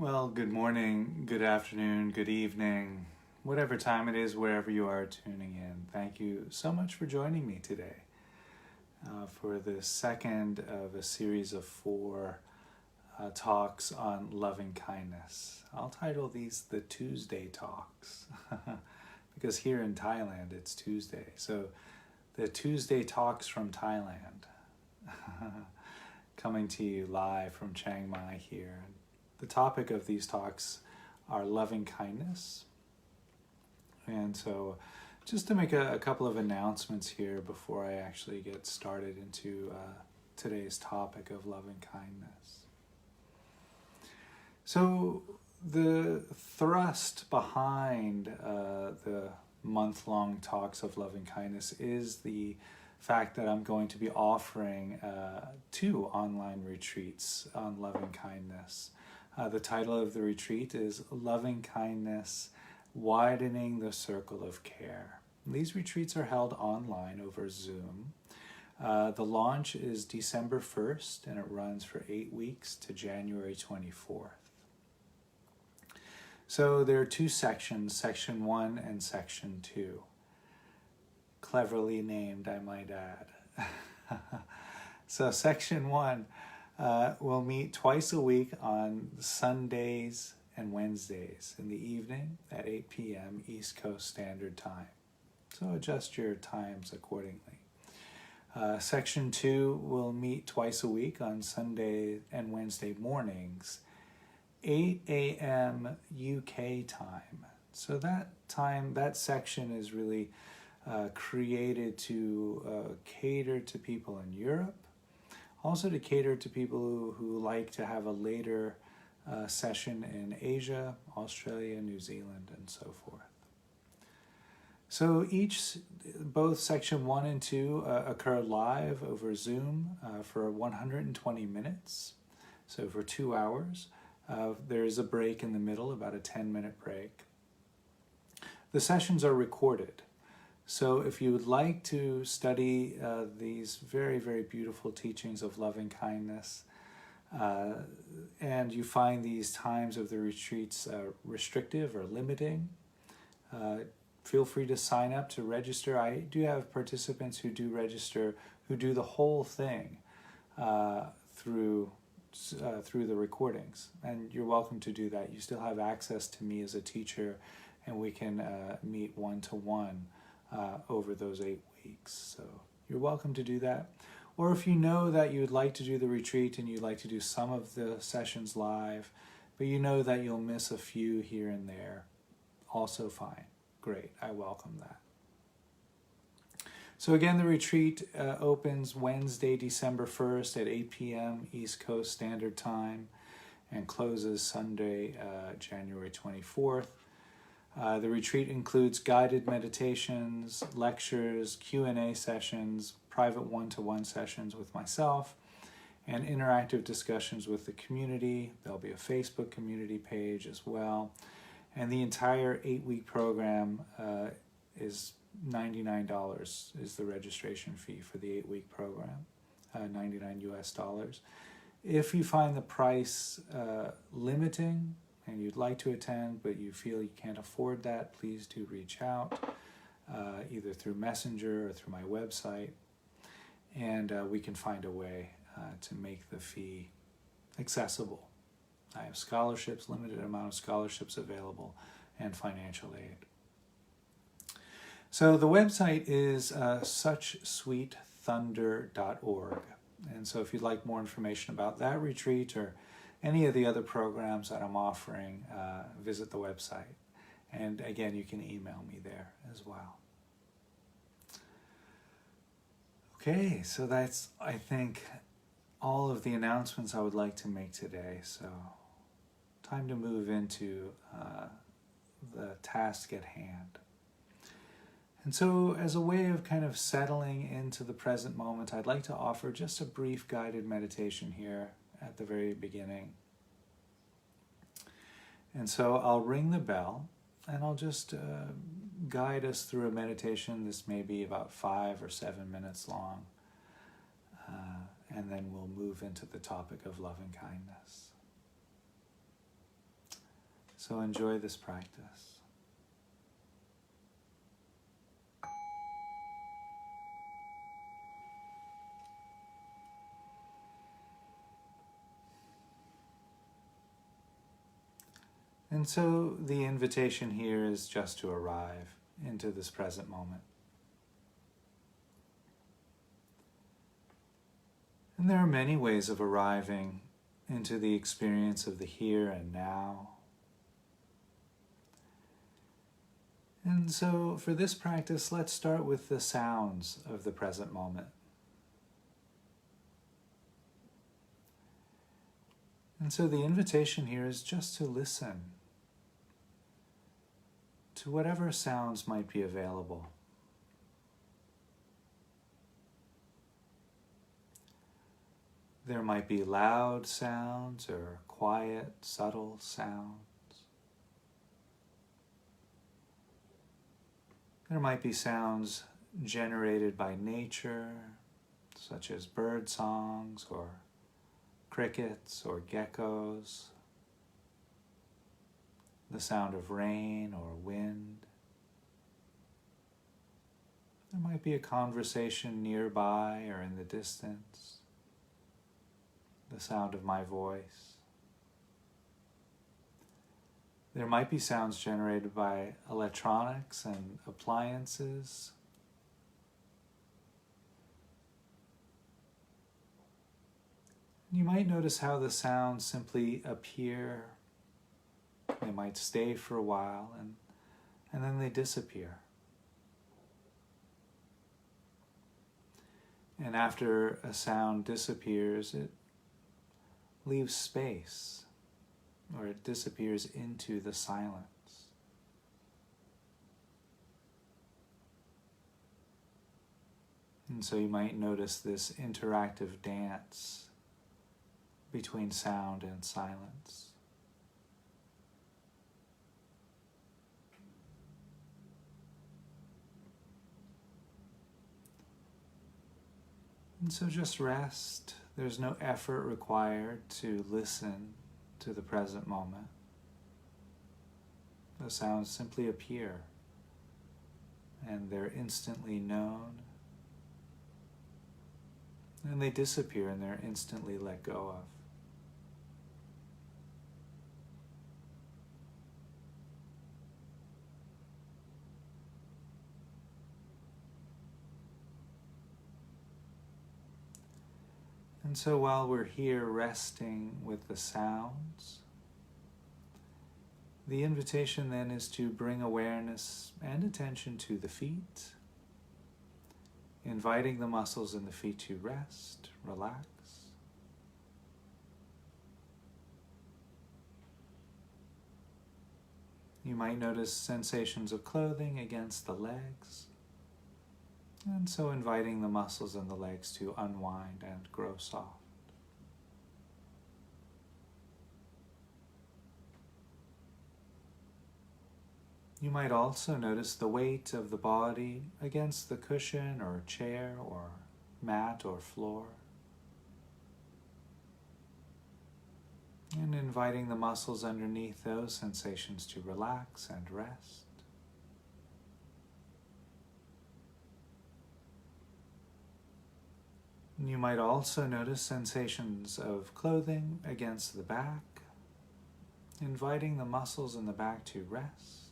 Well, good morning, good afternoon, good evening, whatever time it is, wherever you are tuning in. Thank you so much for joining me today for the second of a series of four talks on loving kindness. I'll title these the Tuesday Talks because here in Thailand it's Tuesday. So the Tuesday Talks from Thailand coming to you live from Chiang Mai here. The topic of these talks are loving kindness. And so just to make a couple of announcements here before I actually get started into today's topic of loving kindness. So the thrust behind the month-long talks of loving kindness is the fact that I'm going to be offering 2 online retreats on loving kindness. The title of the retreat is Loving Kindness, Widening the Circle of Care. These retreats are held online over Zoom. The launch is December 1st and it runs for 8 weeks to January 24th. So there are 2 sections, Section 1 and Section 2. Cleverly named, I might add. So Section 1 we'll meet twice a week on Sundays and Wednesdays in the evening at 8 p.m. East Coast Standard Time. So adjust your times accordingly. Section 2 will meet twice a week on Sunday and Wednesday mornings, 8 a.m. UK time. So that section is really created to cater to people in Europe, also to cater to people who like to have a later session in Asia, Australia, New Zealand, and so forth. So both section 1 and 2 occur live over Zoom for 120 minutes, so for 2 hours. There is a break in the middle, about a 10-minute break. The sessions are recorded. So if you would like to study these very, very beautiful teachings of loving kindness, and you find these times of the retreats restrictive or limiting, feel free to sign up to register. I do have participants who do register, who do the whole thing through the recordings. And you're welcome to do that. You still have access to me as a teacher, and we can meet one-to-one over those 8 weeks. So you're welcome to do that. Or if you know that you'd like to do the retreat and you'd like to do some of the sessions live, but you know that you'll miss a few here and there, also fine. Great, I welcome that. So again, the retreat opens Wednesday, December 1st at 8 p.m. East Coast Standard Time and closes Sunday, January 24th. The retreat includes guided meditations, lectures, Q&A sessions, private one-to-one sessions with myself, and interactive discussions with the community. There'll be a Facebook community page as well. And the entire 8-week program is $99 is the registration fee for the 8-week program, $99 US. If you find the price limiting, and you'd like to attend, but you feel you can't afford that, please do reach out, either through Messenger or through my website, and we can find a way to make the fee accessible. I have scholarships, limited amount of scholarships available, and financial aid. So the website is suchsweetthunder.org, and so if you'd like more information about that retreat or any of the other programs that I'm offering, visit the website. And again, you can email me there as well. Okay, so that's, I think, all of the announcements I would like to make today. So time to move into the task at hand. And so as a way of kind of settling into the present moment, I'd like to offer just a brief guided meditation here at the very beginning. And so I'll ring the bell and I'll just guide us through a meditation. This may be about 5 or 7 minutes long. And then we'll move into the topic of loving kindness. So enjoy this practice. And so the invitation here is just to arrive into this present moment. And there are many ways of arriving into the experience of the here and now. And so for this practice, let's start with the sounds of the present moment. And so the invitation here is just to listen to whatever sounds might be available. There might be loud sounds or quiet, subtle sounds. There might be sounds generated by nature, such as bird songs or crickets or geckos, the sound of rain or wind. There might be a conversation nearby or in the distance, the sound of my voice. There might be sounds generated by electronics and appliances. You might notice how the sounds simply appear. They might stay for a while and then they disappear. And after a sound disappears, it leaves space, or it disappears into the silence. And so you might notice this interactive dance between sound and silence. And so just rest. There's no effort required to listen to the present moment. The sounds simply appear, and they're instantly known, and they disappear and they're instantly let go of. And so while we're here resting with the sounds, the invitation then is to bring awareness and attention to the feet, inviting the muscles in the feet to rest, relax. You might notice sensations of clothing against the legs, and so inviting the muscles in the legs to unwind and grow soft. You might also notice the weight of the body against the cushion or chair or mat or floor, and inviting the muscles underneath those sensations to relax and rest. You might also notice sensations of clothing against the back, inviting the muscles in the back to rest.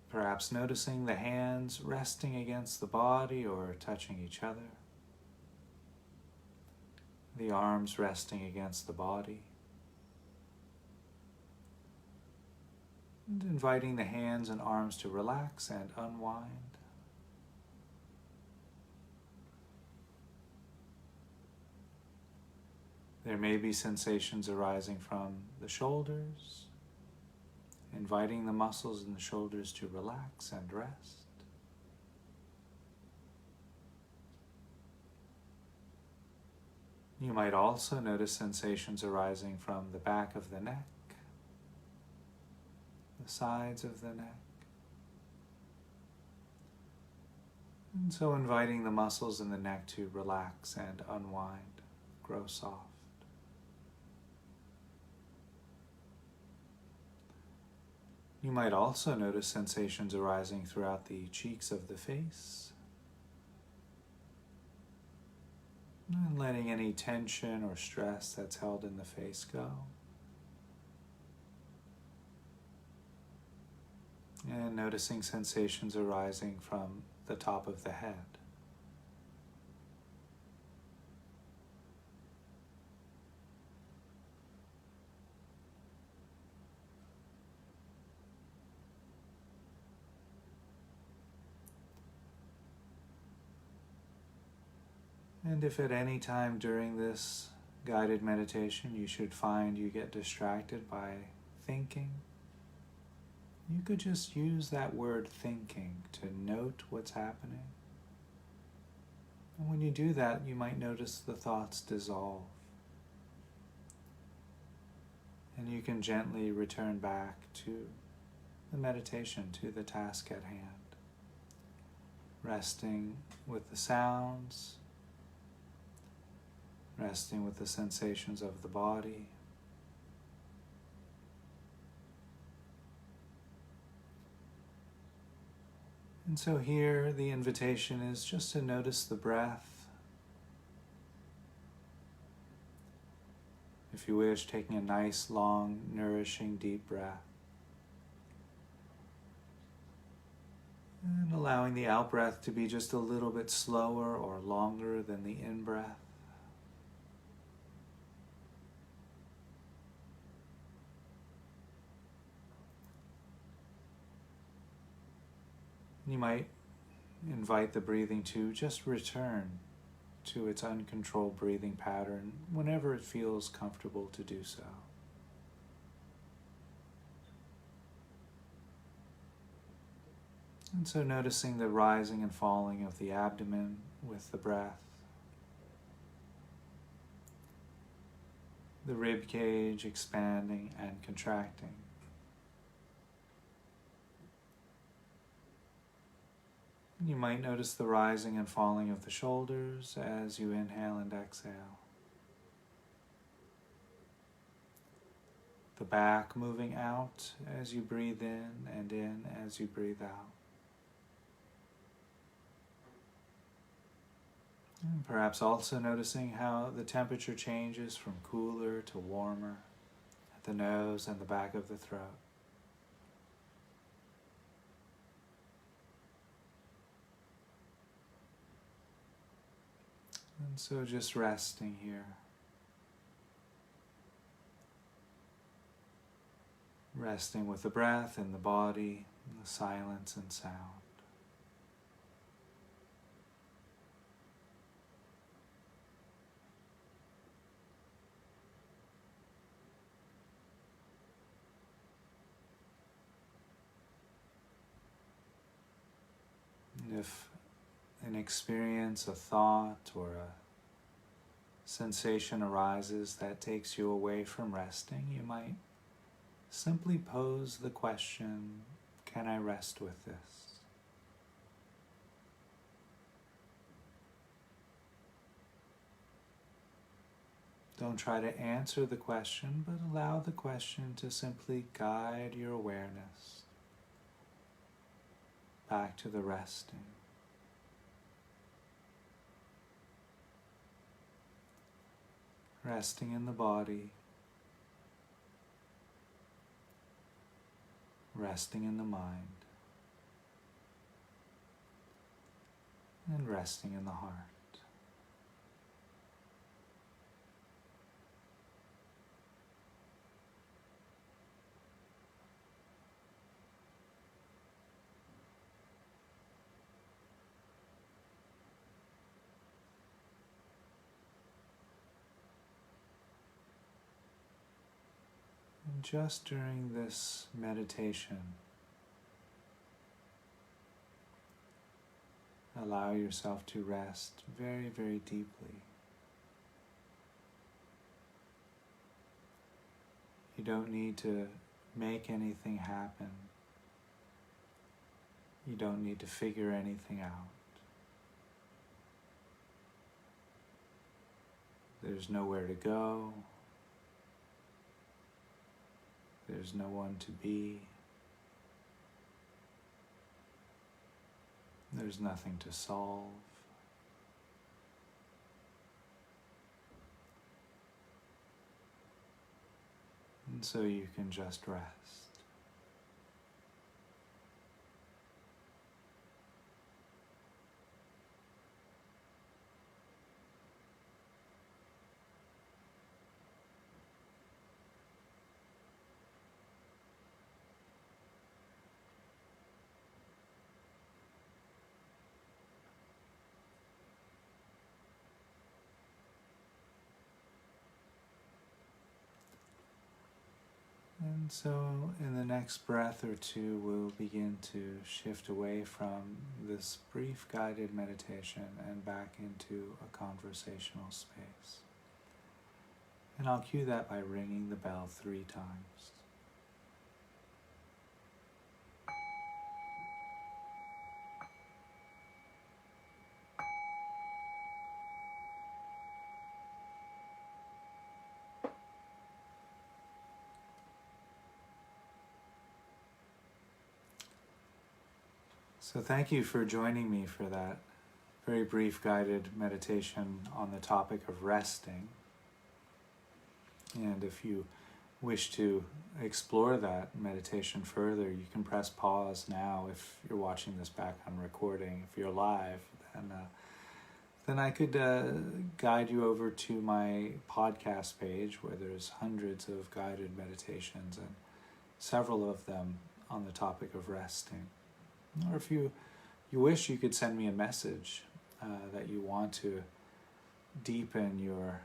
Perhaps noticing the hands resting against the body or touching each other, the arms resting against the body. And inviting the hands and arms to relax and unwind. There may be sensations arising from the shoulders, inviting the muscles in the shoulders to relax and rest. You might also notice sensations arising from the back of the neck, the sides of the neck. And so inviting the muscles in the neck to relax and unwind. grow soft. You might also notice sensations arising throughout the cheeks of the face, and letting any tension or stress that's held in the face go. And noticing sensations arising from the top of the head. And if at any time during this guided meditation you should find you get distracted by thinking, you could just use that word thinking to note what's happening. And when you do that, you might notice the thoughts dissolve. And you can gently return back to the meditation, to the task at hand, resting with the sounds, resting with the sensations of the body. And so here the invitation is just to notice the breath. If you wish, taking a nice, long, nourishing, deep breath. And allowing the out-breath to be just a little bit slower or longer than the in-breath. You might invite the breathing to just return to its uncontrolled breathing pattern whenever it feels comfortable to do so. And so noticing the rising and falling of the abdomen with the breath, the rib cage expanding and contracting. You might notice the rising and falling of the shoulders as you inhale and exhale. The back moving out as you breathe in as you breathe out. And perhaps also noticing how the temperature changes from cooler to warmer at the nose and the back of the throat. And so just resting here. Resting with the breath and the body, and the silence and sound. And if an experience, a thought, or a sensation arises that takes you away from resting, you might simply pose the question, can I rest with this? Don't try to answer the question, but allow the question to simply guide your awareness back to the resting. Resting in the body, resting in the mind, and resting in the heart. And just during this meditation, allow yourself to rest very, very deeply. You don't need to make anything happen. You don't need to figure anything out. There's nowhere to go. There's no one to be. There's nothing to solve. And so you can just rest. And so in the next breath or two, we'll begin to shift away from this brief guided meditation and back into a conversational space. And I'll cue that by ringing the bell 3 times. So thank you for joining me for that very brief guided meditation on the topic of resting. And if you wish to explore that meditation further, you can press pause now if you're watching this back on recording. If you're live, then I could guide you over to my podcast page where there's hundreds of guided meditations and several of them on the topic of resting. Or if you wish, you could send me a message that you want to deepen your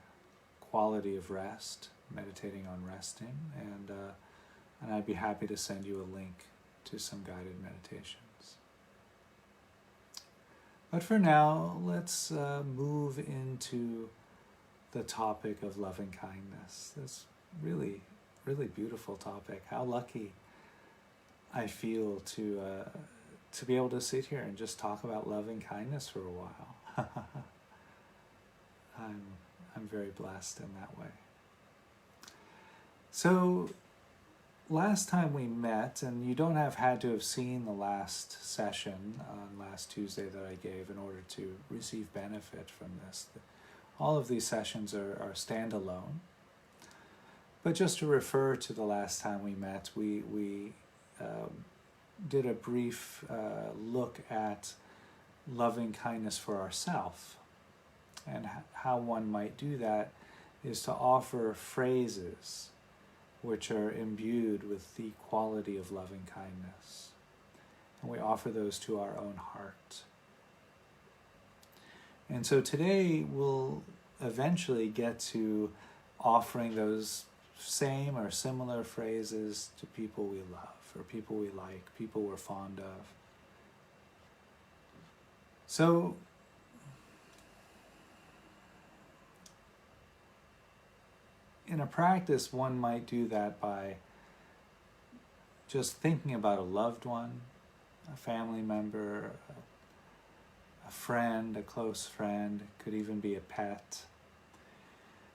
quality of rest, meditating on resting, and I'd be happy to send you a link to some guided meditations. But for now, let's move into the topic of loving kindness. This really, really beautiful topic. How lucky I feel to be able to sit here and just talk about loving kindness for a while. I'm very blessed in that way. So last time we met, and you don't have had to have seen the last session on last Tuesday that I gave in order to receive benefit from this. All of these sessions are standalone. But just to refer to the last time we met, we did a brief look at loving kindness for ourselves, and how one might do that is to offer phrases which are imbued with the quality of loving kindness, and we offer those to our own heart. And so today we'll eventually get to offering those same or similar phrases to people we love, or people we like, people we're fond of. So, in a practice, one might do that by just thinking about a loved one, a family member, a friend, a close friend, it could even be a pet.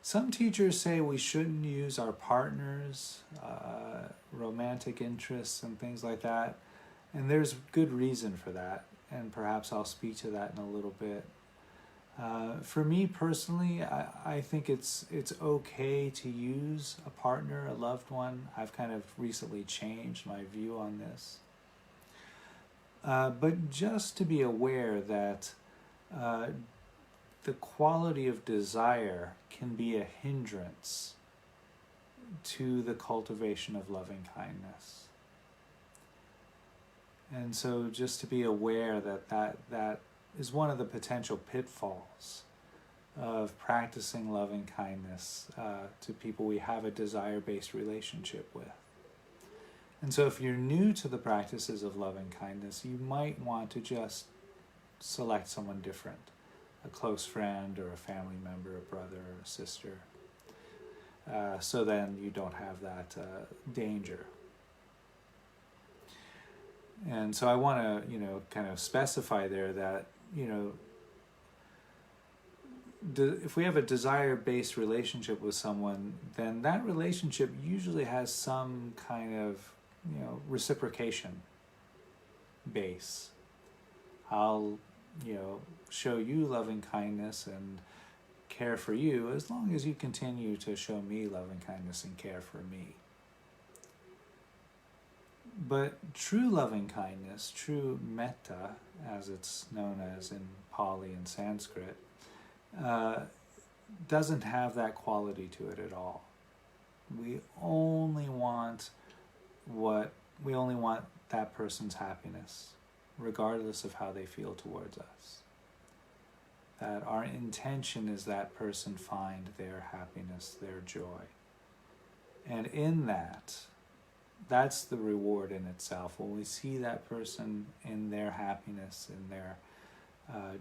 Some teachers say we shouldn't use our partners, romantic interests and things like that, and there's good reason for that, and perhaps I'll speak to that in a little bit. For me personally, I think it's okay to use a partner, a loved one. I've kind of recently changed my view on this. But just to be aware that the quality of desire can be a hindrance to the cultivation of loving kindness. And so just to be aware that is one of the potential pitfalls of practicing loving kindness to people we have a desire-based relationship with. And so if you're new to the practices of loving kindness, you might want to just select someone different, a close friend or a family member, a brother or a sister, so then you don't have that danger. And so I want to, kind of specify there that, if we have a desire-based relationship with someone, then that relationship usually has some kind of, reciprocation base. I'll, show you loving kindness and care for you as long as you continue to show me loving kindness and care for me. But true loving kindness, true metta, as it's known as in Pali and Sanskrit, doesn't have that quality to it at all. We only want that person's happiness, regardless of how they feel towards us. That our intention is that person find their happiness, their joy. And in that's the reward in itself. When we see that person in their happiness, in their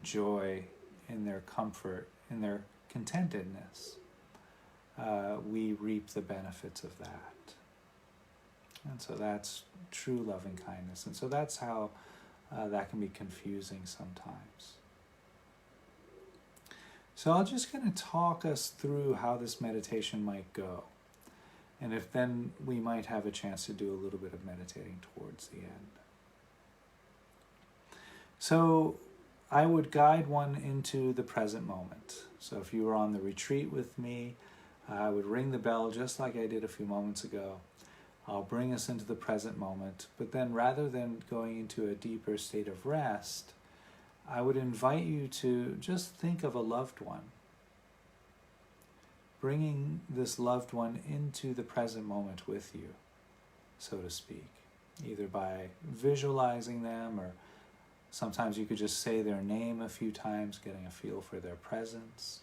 joy, in their comfort, in their contentedness, we reap the benefits of that. And so that's true loving kindness. And so that's how that can be confusing sometimes. So I'm just going to talk us through how this meditation might go. And if then we might have a chance to do a little bit of meditating towards the end. So I would guide one into the present moment. So if you were on the retreat with me, I would ring the bell just like I did a few moments ago. I'll bring us into the present moment. But then rather than going into a deeper state of rest, I would invite you to just think of a loved one. Bringing this loved one into the present moment with you, so to speak. Either by visualizing them, or sometimes you could just say their name a few times, getting a feel for their presence.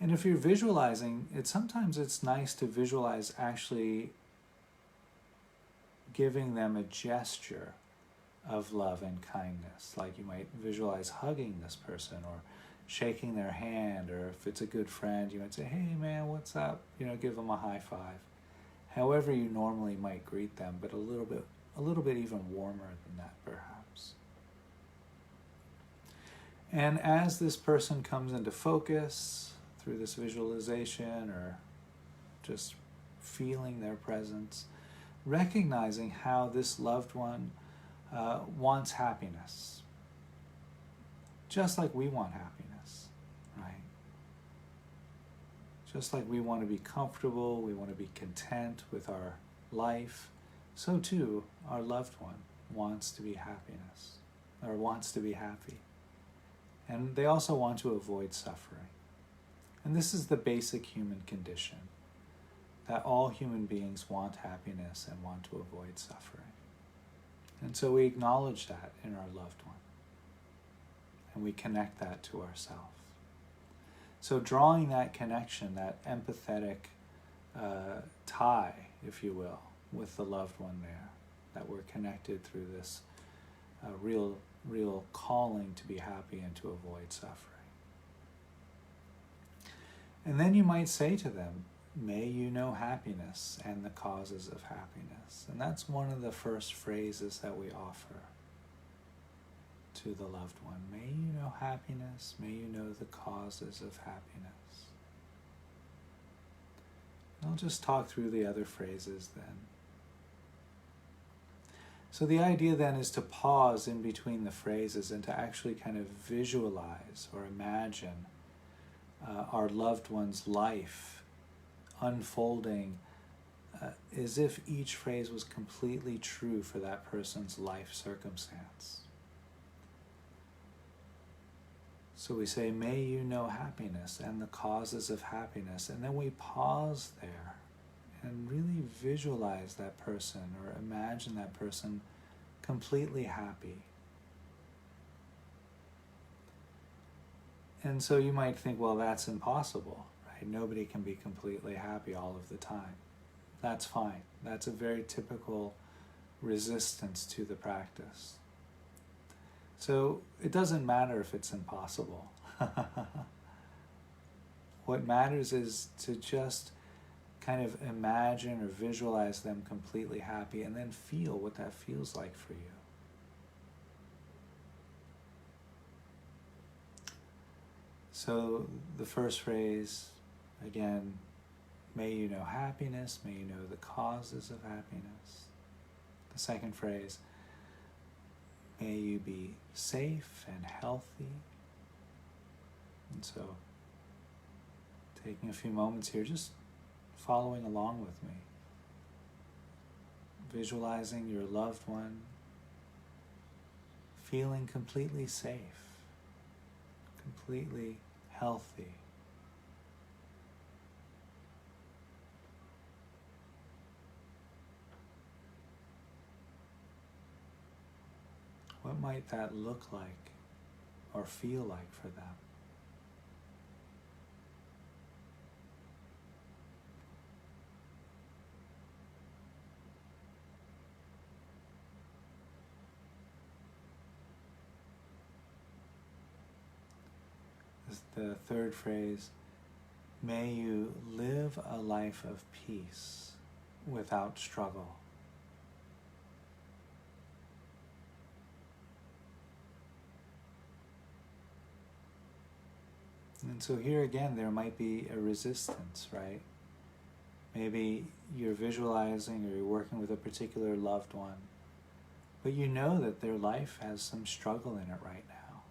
And if you're visualizing, sometimes it's nice to visualize actually giving them a gesture of love and kindness. Like you might visualize hugging this person, or shaking their hand, or if it's a good friend, you might say, "Hey man, what's up?" Give them a high five. However you normally might greet them, but a little bit even warmer than that perhaps. And as this person comes into focus through this visualization, or just feeling their presence, recognizing how this loved one wants happiness, just like we want happiness, right? Just like we want to be comfortable, we want to be content with our life, so too our loved one wants to be happiness, or wants to be happy. And they also want to avoid suffering. And this is the basic human condition, that all human beings want happiness and want to avoid suffering. And so we acknowledge that in our loved one. And we connect that to ourselves. So drawing that connection, that empathetic tie, if you will, with the loved one there, that we're connected through this real calling to be happy and to avoid suffering. And then you might say to them, "May you know happiness and the causes of happiness." And that's one of the first phrases that we offer to the loved one. May you know happiness, may you know the causes of happiness. And I'll just talk through the other phrases then. So the idea then is to pause in between the phrases and to actually kind of visualize or imagine our loved one's life unfolding as if each phrase was completely true for that person's life circumstance. So we say, "May you know happiness and the causes of happiness," and then we pause there and really visualize that person, or imagine that person completely happy. And so you might think, well, that's impossible, right? Nobody can be completely happy all of the time. That's fine. That's a very typical resistance to the practice. So it doesn't matter if it's impossible. What matters is to just kind of imagine or visualize them completely happy, and then feel what that feels like for you. So the first phrase, again, may you know happiness, may you know the causes of happiness. The second phrase, may you be safe and healthy. And so, taking a few moments here, just following along with me. Visualizing your loved one feeling completely safe, completely healthy. What might that look like or feel like for them? The third phrase, may you live a life of peace without struggle. And so here again, there might be a resistance, right? Maybe you're visualizing or you're working with a particular loved one, but you know that their life has some struggle in it right now.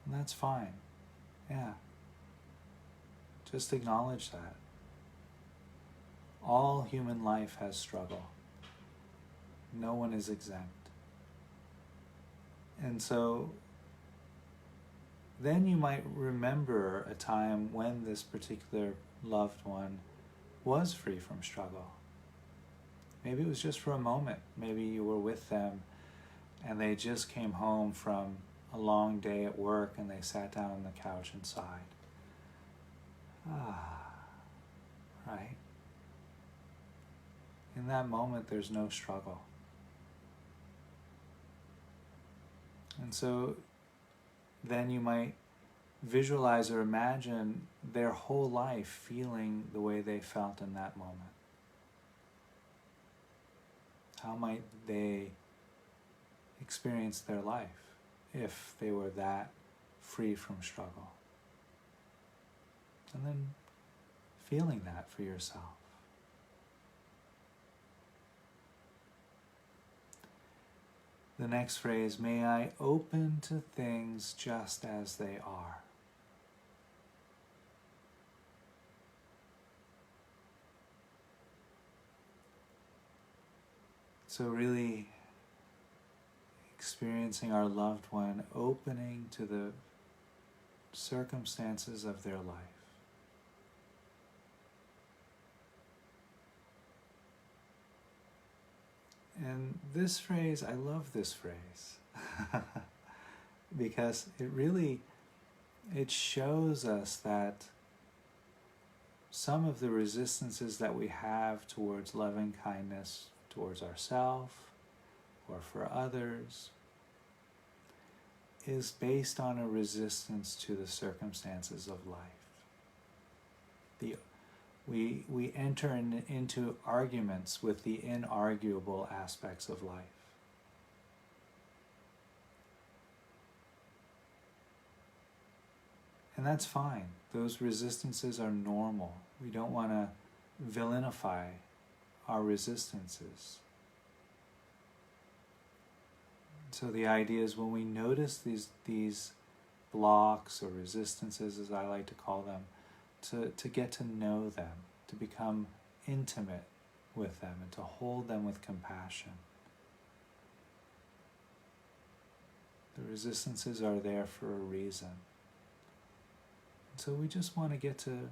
And that's fine. Yeah. Just acknowledge that. All human life has struggle. No one is exempt. And so then you might remember a time when this particular loved one was free from struggle. Maybe it was just for a moment. Maybe you were with them and they just came home from a long day at work and they sat down on the couch and sighed. Right? In that moment, there's no struggle. And so then you might visualize or imagine their whole life feeling the way they felt in that moment. How might they experience their life if they were that free from struggle? And then feeling that for yourself. The next phrase, may I open to things just as they are. So really experiencing our loved one opening to the circumstances of their life. And this phrase, I love this phrase because it shows us that some of the resistances that we have towards loving kindness towards ourselves or for others is based on a resistance to the circumstances of life. We enter into arguments with the inarguable aspects of life. And that's fine. Those resistances are normal. We don't want to villainify our resistances. So the idea is when we notice these blocks or resistances, as I like to call them, to get to know them, to become intimate with them, and to hold them with compassion. The resistances are there for a reason. So we just want to get to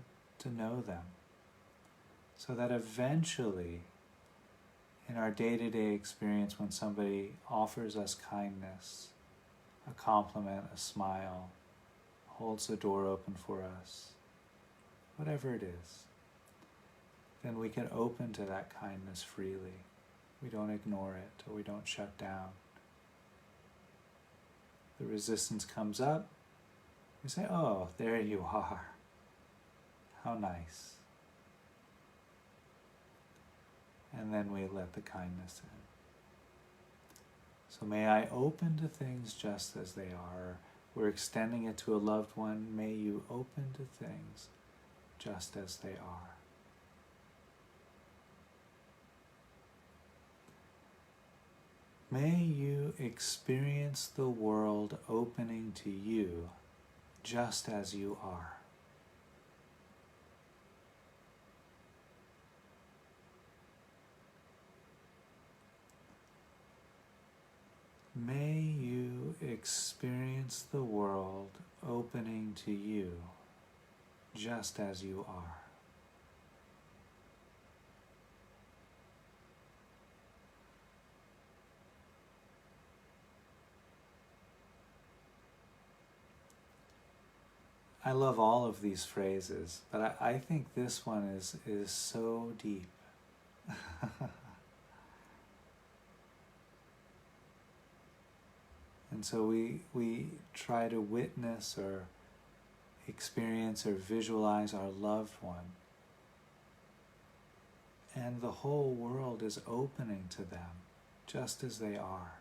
know them, so that eventually, in our day-to-day experience, when somebody offers us kindness, a compliment, a smile, holds the door open for us, whatever it is, then we can open to that kindness freely. We don't ignore it, or we don't shut down. The resistance comes up, we say, oh, there you are. How nice. And then we let the kindness in. So may I open to things just as they are. we're extending it to a loved one. May you open to things just as they are. May you experience the world opening to you just as you are. May you experience the world opening to you just as you are. I love all of these phrases, but I think this one is so deep. And so we try to witness or experience or visualize our loved one, and the whole world is opening to them just as they are.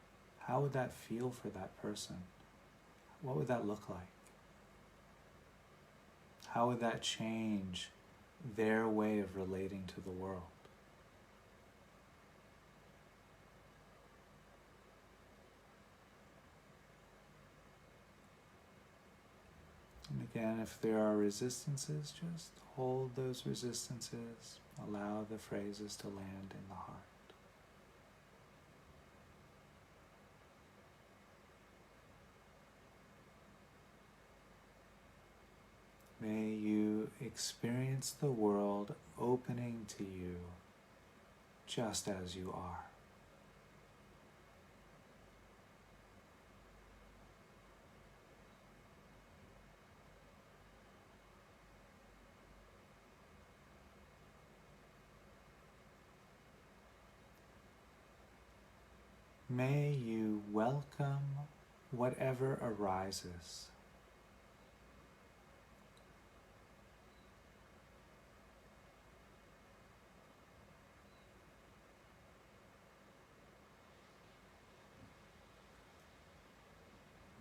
How would that feel for that person? What would that look like? How would that change their way of relating to the world? And again, if there are resistances, just hold those resistances. Allow the phrases to land in the heart. May you experience the world opening to you just as you are. May you welcome whatever arises.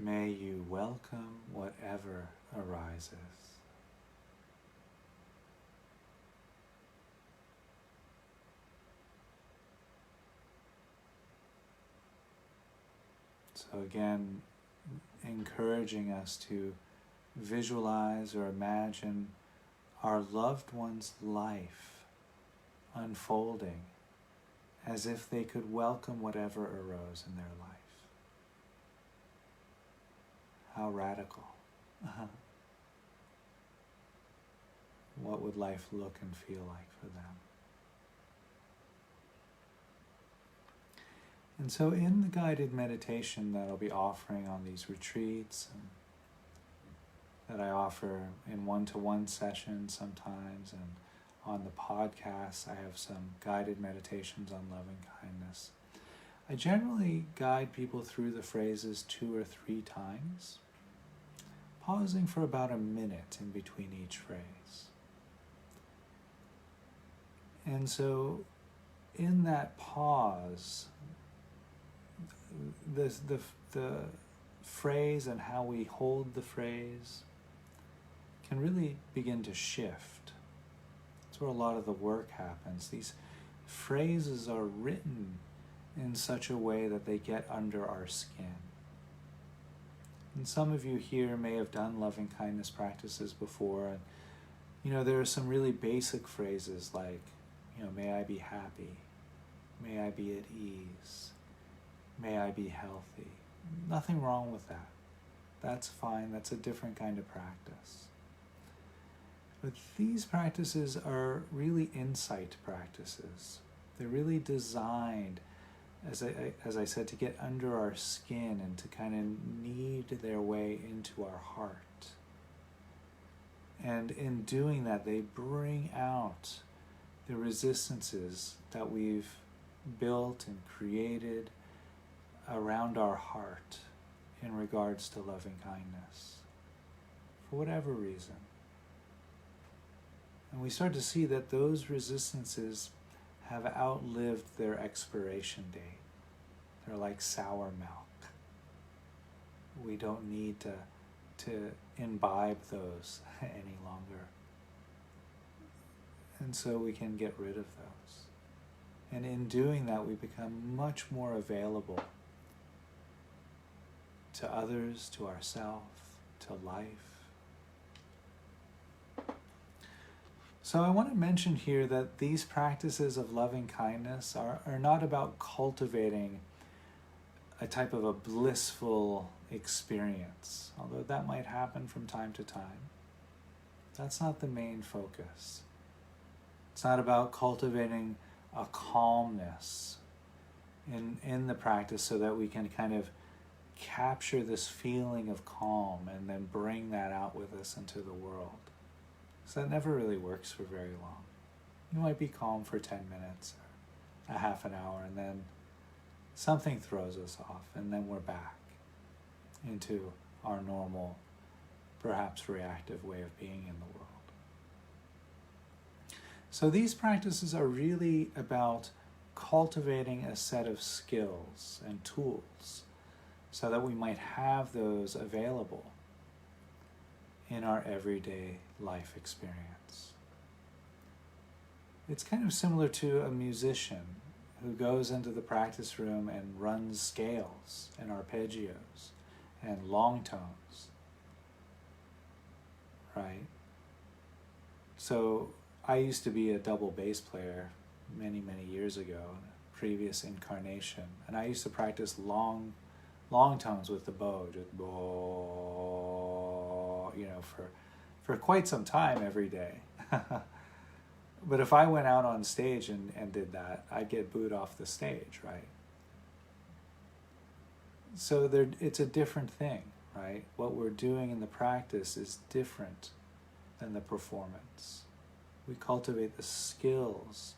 May you welcome whatever arises. So again, encouraging us to visualize or imagine our loved one's life unfolding as if they could welcome whatever arose in their life. How radical. What would life look and feel like for them? And so in the guided meditation that I'll be offering on these retreats, and that I offer in one-to-one sessions sometimes, and on the podcast I have some guided meditations on loving kindness. I generally guide people through the phrases 2 or 3 times, pausing for about a minute in between each phrase. And so in that pause, the phrase and how we hold the phrase can really begin to shift. That's where a lot of the work happens. These phrases are written in such a way that they get under our skin. And some of you here may have done loving kindness practices before, and there are some really basic phrases like, may I be happy, may I be at ease, may I be healthy. Nothing wrong with that. That's fine. That's a different kind of practice. But these practices are really insight practices. They're really designed, as I said, to get under our skin and to kind of knead their way into our heart. And in doing that, they bring out the resistances that we've built and created around our heart in regards to loving kindness, for whatever reason. And we start to see that those resistances have outlived their expiration date. They're like sour milk. We don't need to to imbibe those any longer. And so we can get rid of those. And in doing that, we become much more available to others, to ourselves, to life. So I want to mention here that these practices of loving kindness are not about cultivating a type of a blissful experience, although that might happen from time to time. That's not the main focus. It's not about cultivating a calmness in the practice so that we can kind of capture this feeling of calm and then bring that out with us into the world. So that never really works for very long. You might be calm for 10 minutes, or a half an hour, and then something throws us off, and then we're back into our normal, perhaps reactive way of being in the world. So these practices are really about cultivating a set of skills and tools so that we might have those available in our everyday life experience. It's kind of similar to a musician who goes into the practice room and runs scales and arpeggios and long tones, right? So I used to be a double bass player many, many years ago, in a previous incarnation, and I used to practice long tones with the bow, just bow, for quite some time every day. But if I went out on stage and did that, I'd get booed off the stage, right? So it's a different thing, right? What we're doing in the practice is different than the performance. We cultivate the skills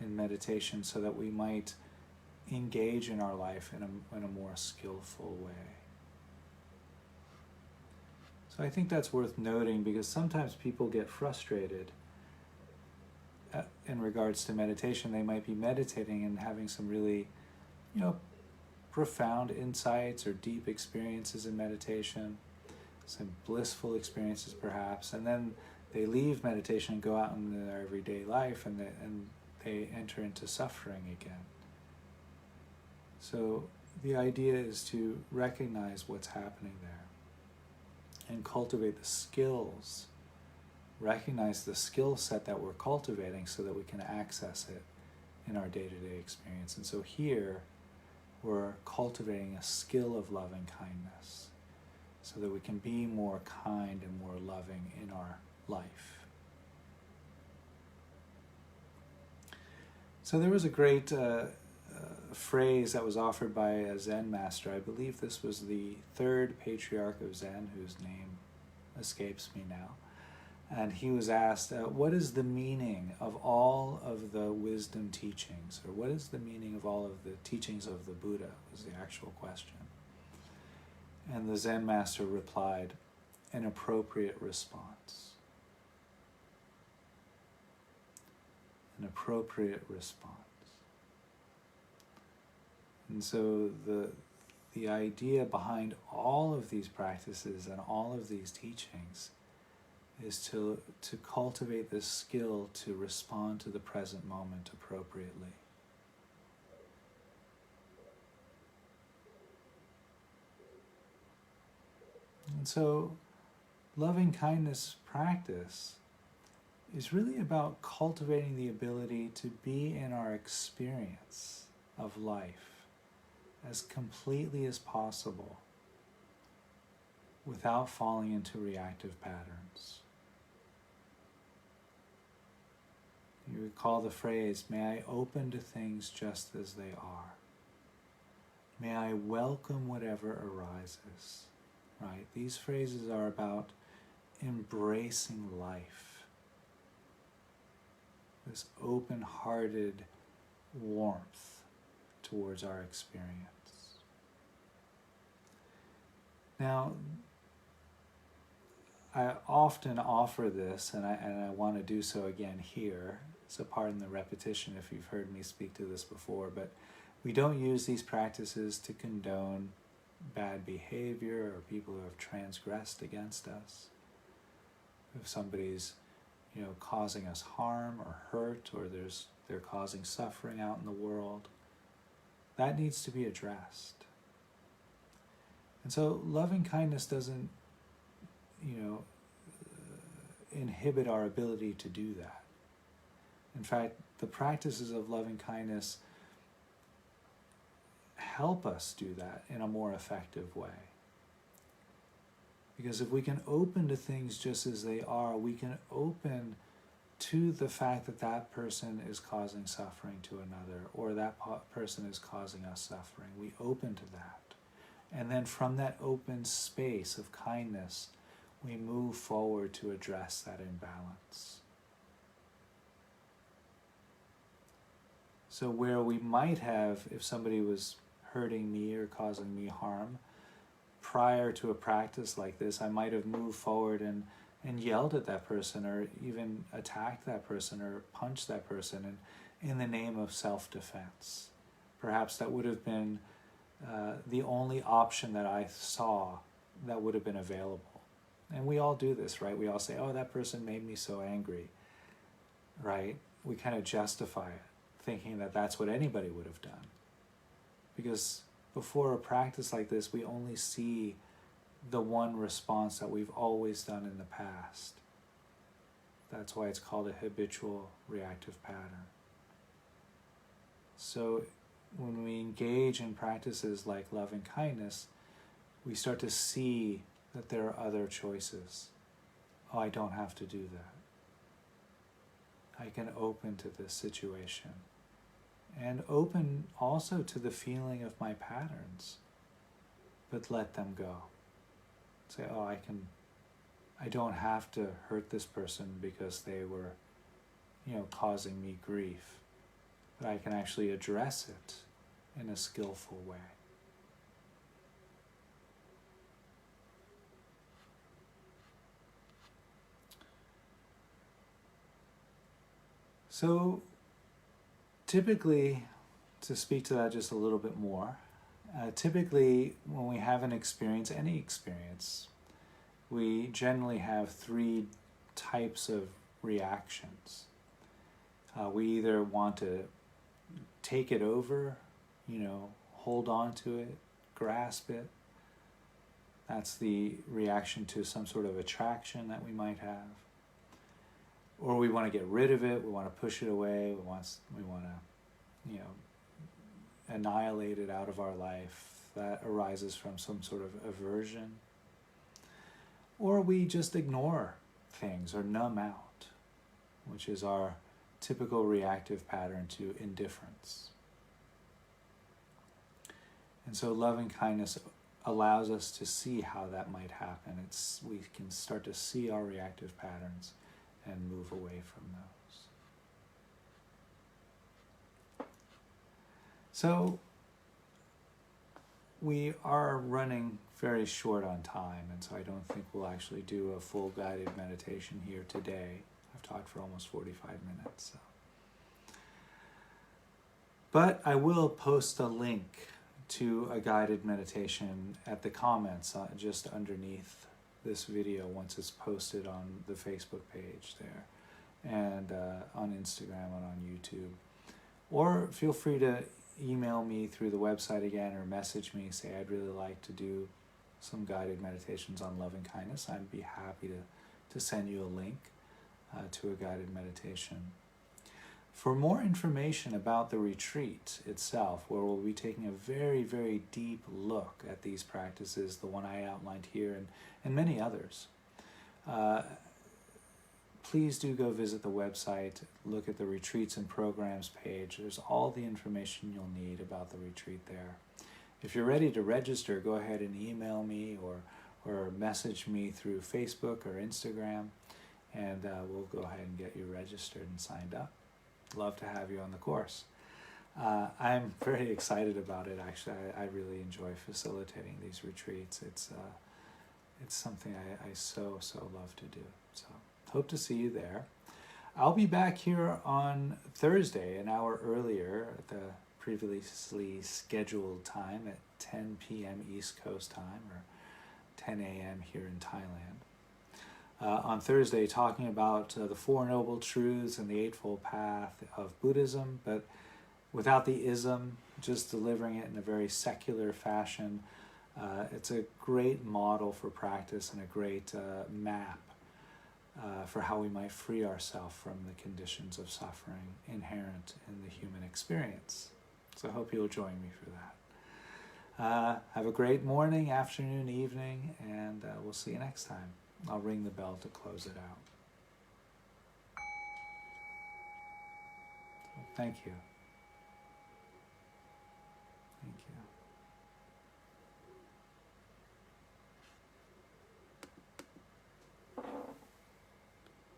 in meditation so that we might engage in our life in a more skillful way. So I think that's worth noting, because sometimes people get frustrated in regards to meditation. They might be meditating and having some really, profound insights or deep experiences in meditation, some blissful experiences perhaps, and then they leave meditation and go out in their everyday life, and they enter into suffering again. So the idea is to recognize what's happening there and cultivate the skills, recognize the skill set that we're cultivating so that we can access it in our day-to-day experience. And so here we're cultivating a skill of loving kindness so that we can be more kind and more loving in our life. So there was a great phrase that was offered by a Zen master. I believe this was the third patriarch of Zen, whose name escapes me now. And he was asked, what is the meaning of all of the wisdom teachings? Or what is the meaning of all of the teachings of the Buddha, was the actual question. And the Zen master replied, an appropriate response. An appropriate response. And so the idea behind all of these practices and all of these teachings is to cultivate this skill to respond to the present moment appropriately. And so loving kindness practice is really about cultivating the ability to be in our experience of life as completely as possible without falling into reactive patterns. You recall the phrase, may I open to things just as they are. May I welcome whatever arises, right? These phrases are about embracing life. This open-hearted warmth towards our experience. Now, I often offer this, and I want to do so again here, so pardon the repetition if you've heard me speak to this before, but we don't use these practices to condone bad behavior or people who have transgressed against us. If somebody's, causing us harm or hurt, or they're causing suffering out in the world, that needs to be addressed. And so loving kindness doesn't, inhibit our ability to do that. In fact, the practices of loving kindness help us do that in a more effective way. Because if we can open to things just as they are, we can open to the fact that that person is causing suffering to another, or that person is causing us suffering. We open to that. And then from that open space of kindness, we move forward to address that imbalance. So where we might have, if somebody was hurting me or causing me harm, prior to a practice like this, I might have moved forward and yelled at that person, or even attacked that person, or punched that person in the name of self-defense. Perhaps that would have been the only option that I saw that would have been available. And we all do this, right? We all say, oh, that person made me so angry, right? We kind of justify it, thinking that that's what anybody would have done. Because before a practice like this, we only see the one response that we've always done in the past. That's why it's called a habitual reactive pattern. So when we engage in practices like loving kindness, we start to see that there are other choices. Oh, I don't have to do that. I can open to this situation. And open also to the feeling of my patterns, but let them go. Say, oh, I don't have to hurt this person because they were, causing me grief. But I can actually address it in a skillful way. So, typically, to speak to that just a little bit more, typically when we have an experience, any experience, we generally have three types of reactions. We either want to take it over, hold on to it, grasp it. That's the reaction to some sort of attraction that we might have. Or we want to get rid of it, we want to push it away, we want to, annihilate it out of our life. That arises from some sort of aversion. Or we just ignore things or numb out, which is our typical reactive pattern to indifference. And so loving kindness allows us to see how that might happen. We can start to see our reactive patterns and move away from those. So we are running very short on time, and so I don't think we'll actually do a full guided meditation here today. I've talked for almost 45 minutes. So. But I will post a link to a guided meditation at the comments just underneath this video once it's posted on the Facebook page there, and on Instagram and on YouTube. Or feel free to email me through the website again, or message me, say I'd really like to do some guided meditations on loving kindness. I'd be happy to send you a link to a guided meditation. For more information about the retreat itself, where we'll be taking a very, very deep look at these practices, the one I outlined here and many others, please do go visit the website, look at the retreats and programs page. There's all the information you'll need about the retreat there. If you're ready to register, go ahead and email me or message me through Facebook or Instagram, and we'll go ahead and get you registered and signed up. Love to have you on the course. I'm very excited about it, actually. I really enjoy facilitating these retreats. It's something I so love to do. So hope to see you there. I'll be back here on Thursday, an hour earlier, at the previously scheduled time at 10 p.m. East Coast time, or 10 a.m. here in Thailand. On Thursday, talking about the Four Noble Truths and the Eightfold Path of Buddhism, but without the ism, just delivering it in a very secular fashion. It's a great model for practice and a great map for how we might free ourselves from the conditions of suffering inherent in the human experience. So I hope you'll join me for that. Have a great morning, afternoon, evening, and we'll see you next time. I'll ring the bell to close it out. Thank you.